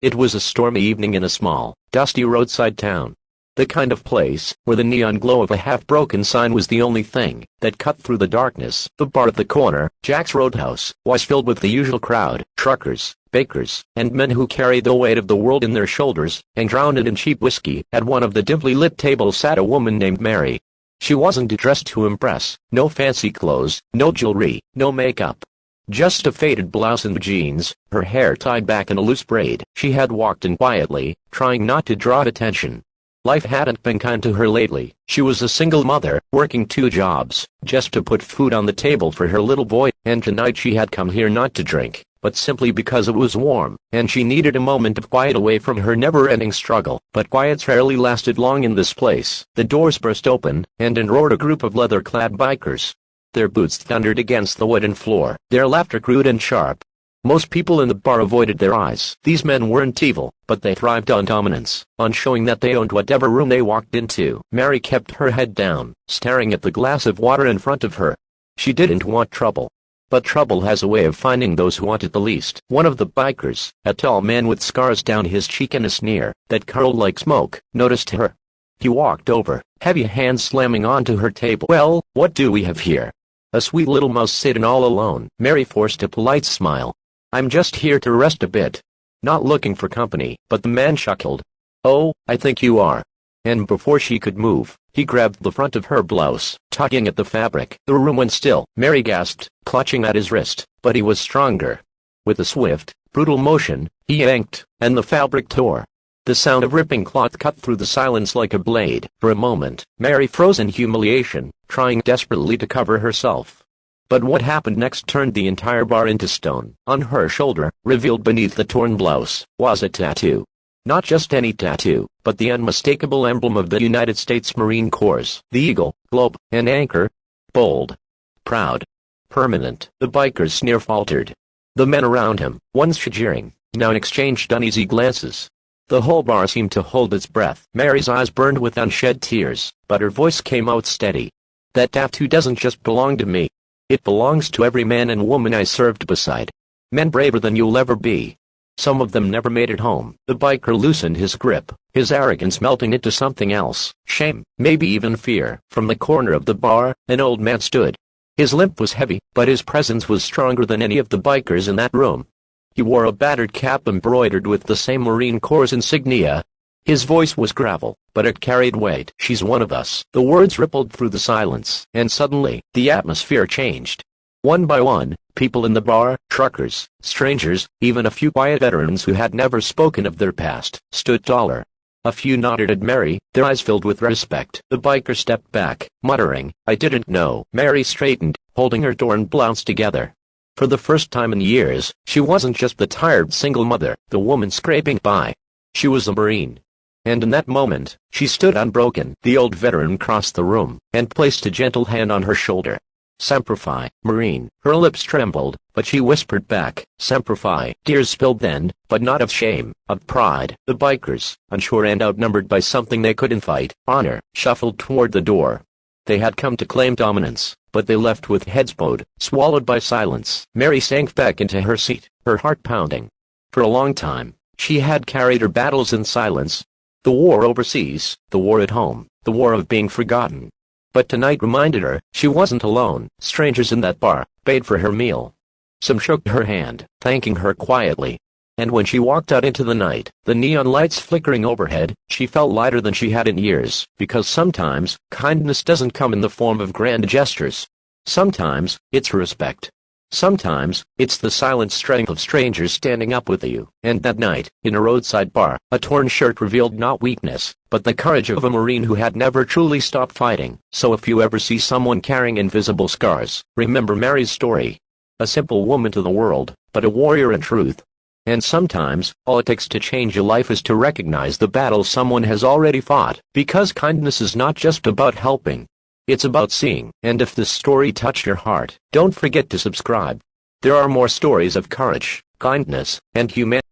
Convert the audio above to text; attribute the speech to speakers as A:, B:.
A: It was a stormy evening in a small, dusty roadside town. The kind of place where the neon glow of a half-broken sign was the only thing that cut through the darkness. The bar at the corner, Jack's Roadhouse, was filled with the usual crowd: truckers, bakers, and men who carried the weight of the world in their shoulders and drowned it in cheap whiskey. At one of the dimly lit tables sat a woman named Mary. She wasn't dressed to impress: no fancy clothes, no jewelry, no makeup. Just a faded blouse and jeans, her hair tied back in a loose braid. She had walked in quietly, trying not to draw attention. Life hadn't been kind to her lately. She was a single mother, working 2 jobs, just to put food on the table for her little boy, and tonight she had come here not to drink, but simply because it was warm, and she needed a moment of quiet away from her never-ending struggle. But quiet rarely lasted long in this place. The doors burst open, and in roared a group of leather-clad bikers. Their boots thundered against the wooden floor, their laughter crude and sharp. Most people in the bar avoided their eyes. These men weren't evil, but they thrived on dominance, on showing that they owned whatever room they walked into. Mary kept her head down, staring at the glass of water in front of her. She didn't want trouble. But trouble has a way of finding those who want it the least. One of the bikers, a tall man with scars down his cheek and a sneer that curled like smoke, noticed her. He walked over, heavy hands slamming onto her table. "Well, what do we have here?" A sweet little mouse sitting all alone. Mary forced a polite smile. "I'm just here to rest a bit. Not looking for company." But the man chuckled. "Oh, I think you are." And before she could move, he grabbed the front of her blouse, tugging at the fabric. The room went still. Mary gasped, clutching at his wrist, but he was stronger. With a swift, brutal motion, he yanked, and the fabric tore. The sound of ripping cloth cut through the silence like a blade. For a moment, Mary froze in humiliation, trying desperately to cover herself. But what happened next turned the entire bar into stone. On her shoulder, revealed beneath the torn blouse, was a tattoo. Not just any tattoo, but the unmistakable emblem of the United States Marine Corps. The eagle, globe, and anchor. Bold. Proud. Permanent. The biker's sneer faltered. The men around him, once jeering, now exchanged uneasy glances. The whole bar seemed to hold its breath. Mary's eyes burned with unshed tears, but her voice came out steady. "That tattoo doesn't just belong to me. It belongs to every man and woman I served beside. Men braver than you'll ever be. Some of them never made it home." The biker loosened his grip, his arrogance melting into something else: shame, maybe even fear. From the corner of the bar, an old man stood. His limp was heavy, but his presence was stronger than any of the bikers in that room. He wore a battered cap embroidered with the same Marine Corps insignia. His voice was gravel, but it carried weight. "She's one of us." The words rippled through the silence, and suddenly, the atmosphere changed. One by one, people in the bar, truckers, strangers, even a few quiet veterans who had never spoken of their past, stood taller. A few nodded at Mary, their eyes filled with respect. The biker stepped back, muttering, "I didn't know." Mary straightened, holding her torn blouse together. For the first time in years, she wasn't just the tired single mother, the woman scraping by. She was a Marine. And in that moment, she stood unbroken. The old veteran crossed the room, and placed a gentle hand on her shoulder. "Semper Fi, Marine." Her lips trembled, but she whispered back, "Semper Fi." Tears spilled then, but not of shame, of pride. The bikers, unsure and outnumbered by something they couldn't fight, honor, shuffled toward the door. They had come to claim dominance, but they left with heads bowed, swallowed by silence. Mary sank back into her seat, her heart pounding. For a long time, she had carried her battles in silence. The war overseas, the war at home, the war of being forgotten. But tonight reminded her, she wasn't alone. Strangers in that bar, paid for her meal. Some shook her hand, thanking her quietly. And when she walked out into the night, the neon lights flickering overhead, she felt lighter than she had in years. Because sometimes, kindness doesn't come in the form of grand gestures. Sometimes, it's respect. Sometimes, it's the silent strength of strangers standing up with you. And that night, in a roadside bar, a torn shirt revealed not weakness, but the courage of a Marine who had never truly stopped fighting. So if you ever see someone carrying invisible scars, remember Mary's story. A simple woman to the world, but a warrior in truth. And sometimes, all it takes to change a life is to recognize the battle someone has already fought. Because kindness is not just about helping. It's about seeing. And if this story touched your heart, don't forget to subscribe. There are more stories of courage, kindness, and humanity.